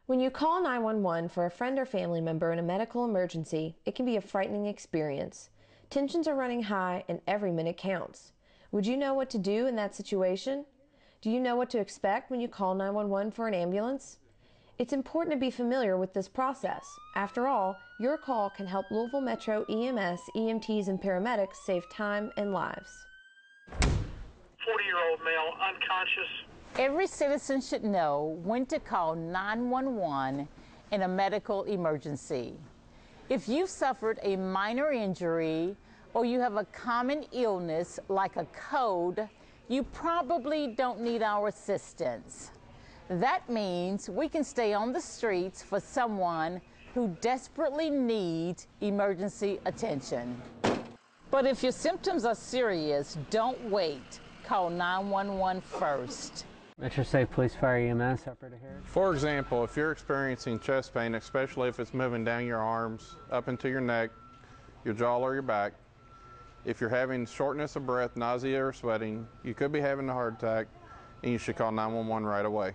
When you call 911 for a friend or family member in a medical emergency, it can be a frightening experience. Tensions are running high and every minute counts. Would you know what to do in that situation? Do you know what to expect when you call 911 for an ambulance? It's important to be familiar with this process. After all, your call can help Louisville Metro EMS, EMTs, and paramedics save time and lives. 40-year-old male, unconscious. Every citizen should know when to call 911 in a medical emergency. If you've suffered a minor injury or you have a common illness like a cold, you probably don't need our assistance. That means we can stay on the streets for someone who desperately needs emergency attention. But if your symptoms are serious, don't wait. Call 911 first. Metro Safe Police Fire EMS, operator here. For example, if you're experiencing chest pain, especially if it's moving down your arms, up into your neck, your jaw or your back, if you're having shortness of breath, nausea or sweating, you could be having a heart attack and you should call 911 right away.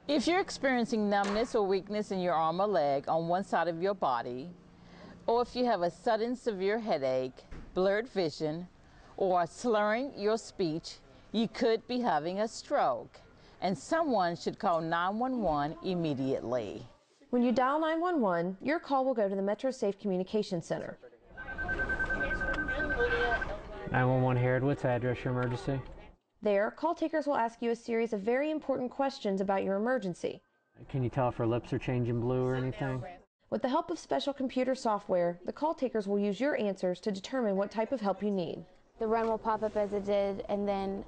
If you're experiencing numbness or weakness in your arm or leg on one side of your body, or if you have a sudden severe headache, blurred vision, or are slurring your speech, you could be having a stroke, and someone should call 911 immediately. When you dial 911, your call will go to the Metro Safe Communications Center. 911 here. What's the address your emergency? There, call takers will ask you a series of very important questions about your emergency. Can you tell if her lips are changing blue or anything? With the help of special computer software, the call takers will use your answers to determine what type of help you need. The run will pop up as it did, and then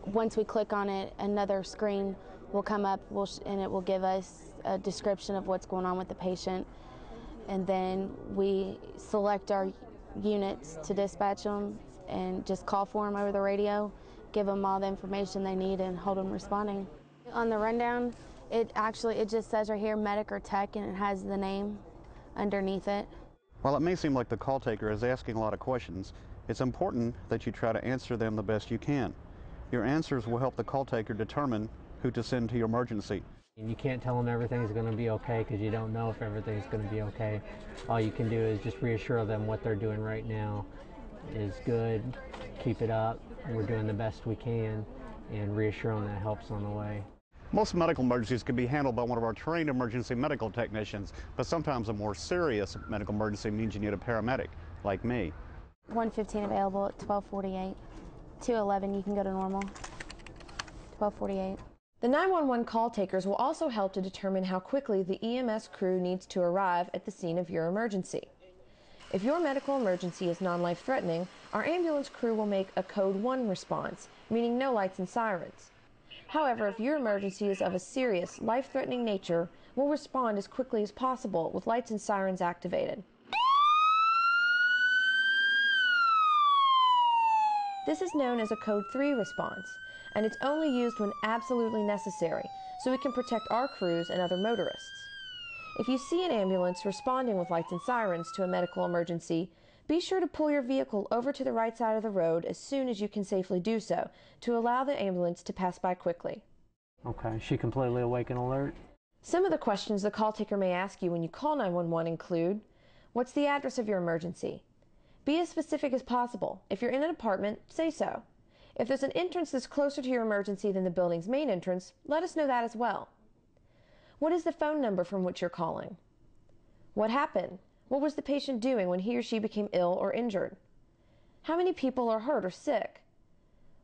once we click on it, another screen will come up and it will give us a description of what's going on with the patient. And then we select our units to dispatch them and just call for them over the radio, give them all the information they need, and hold them responding. On the rundown, it just says right here, medic or tech, and it has the name underneath it. While it may seem like the call taker is asking a lot of questions, it's important that you try to answer them the best you can. Your answers will help the call taker determine who to send to your emergency. You can't tell them everything's going to be okay because you don't know if everything's going to be okay. All you can do is just reassure them what they're doing right now is good, keep it up, we're doing the best we can, and reassure them that help's on the way. Most medical emergencies can be handled by one of our trained emergency medical technicians, but sometimes a more serious medical emergency means you need a paramedic, like me. 115 available at 12:48. 211 you can go to normal. 12:48. The 911 call takers will also help to determine how quickly the EMS crew needs to arrive at the scene of your emergency. If your medical emergency is non-life-threatening, our ambulance crew will make a Code 1 response, meaning no lights and sirens. However, if your emergency is of a serious, life-threatening nature, we'll respond as quickly as possible with lights and sirens activated. This is known as a Code 3 response, and it's only used when absolutely necessary, so we can protect our crews and other motorists. If you see an ambulance responding with lights and sirens to a medical emergency, be sure to pull your vehicle over to the right side of the road as soon as you can safely do so, to allow the ambulance to pass by quickly. Okay, is she completely awake and alert? Some of the questions the call taker may ask you when you call 911 include, what's the address of your emergency? Be as specific as possible. If you're in an apartment, say so. If there's an entrance that's closer to your emergency than the building's main entrance, let us know that as well. What is the phone number from which you're calling? What happened? What was the patient doing when he or she became ill or injured? How many people are hurt or sick?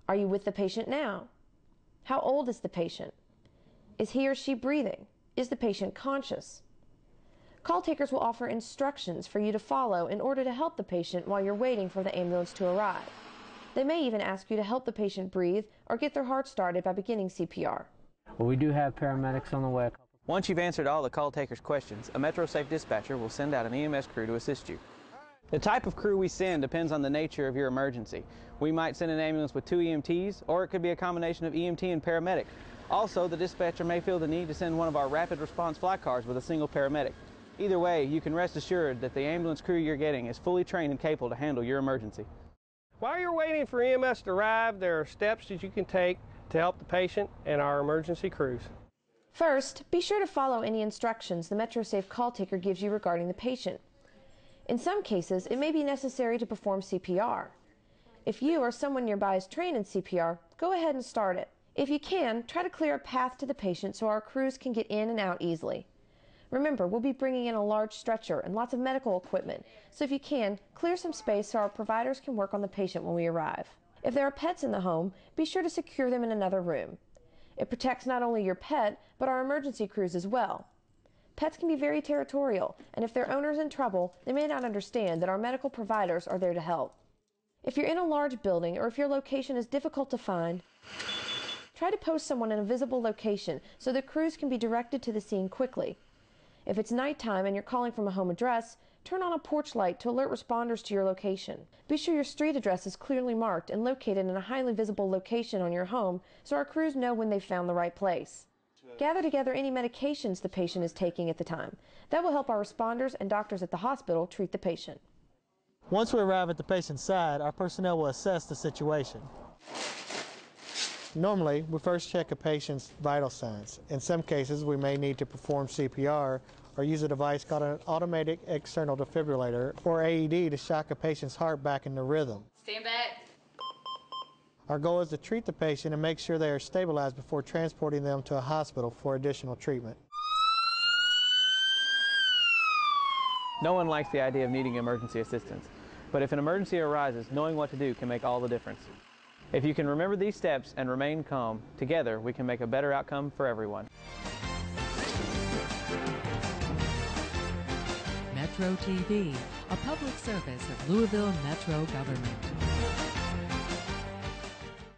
Are you with the patient now? How old is the patient? Is he or she breathing? Is the patient conscious? Call takers will offer instructions for you to follow in order to help the patient while you're waiting for the ambulance to arrive. They may even ask you to help the patient breathe or get their heart started by beginning CPR. Well, we do have paramedics on the way. Once you've answered all the call taker's questions, a Metro Safe dispatcher will send out an EMS crew to assist you. The type of crew we send depends on the nature of your emergency. We might send an ambulance with 2 EMTs, or it could be a combination of EMT and paramedic. Also, the dispatcher may feel the need to send one of our rapid response flight cars with a single paramedic. Either way, you can rest assured that the ambulance crew you're getting is fully trained and capable to handle your emergency. While you're waiting for EMS to arrive, there are steps that you can take to help the patient and our emergency crews. First, be sure to follow any instructions the MetroSafe call taker gives you regarding the patient. In some cases, it may be necessary to perform CPR. If you or someone nearby is trained in CPR, go ahead and start it. If you can, try to clear a path to the patient so our crews can get in and out easily. Remember, we'll be bringing in a large stretcher and lots of medical equipment, so if you can, clear some space so our providers can work on the patient when we arrive. If there are pets in the home, be sure to secure them in another room. It protects not only your pet, but our emergency crews as well. Pets can be very territorial, and if their owner's in trouble, they may not understand that our medical providers are there to help. If you're in a large building or if your location is difficult to find, try to post someone in a visible location so the crews can be directed to the scene quickly. If it's nighttime and you're calling from a home address, turn on a porch light to alert responders to your location. Be sure your street address is clearly marked and located in a highly visible location on your home so our crews know when they've found the right place. Gather together any medications the patient is taking at the time. That will help our responders and doctors at the hospital treat the patient. Once we arrive at the patient's side, our personnel will assess the situation. Normally, we first check a patient's vital signs. In some cases, we may need to perform CPR or use a device called an automatic external defibrillator, or AED, to shock a patient's heart back into rhythm. Stand back. Our goal is to treat the patient and make sure they are stabilized before transporting them to a hospital for additional treatment. No one likes the idea of needing emergency assistance, but if an emergency arises, knowing what to do can make all the difference. If you can remember these steps and remain calm, together we can make a better outcome for everyone. Metro TV, a public service of Louisville Metro Government.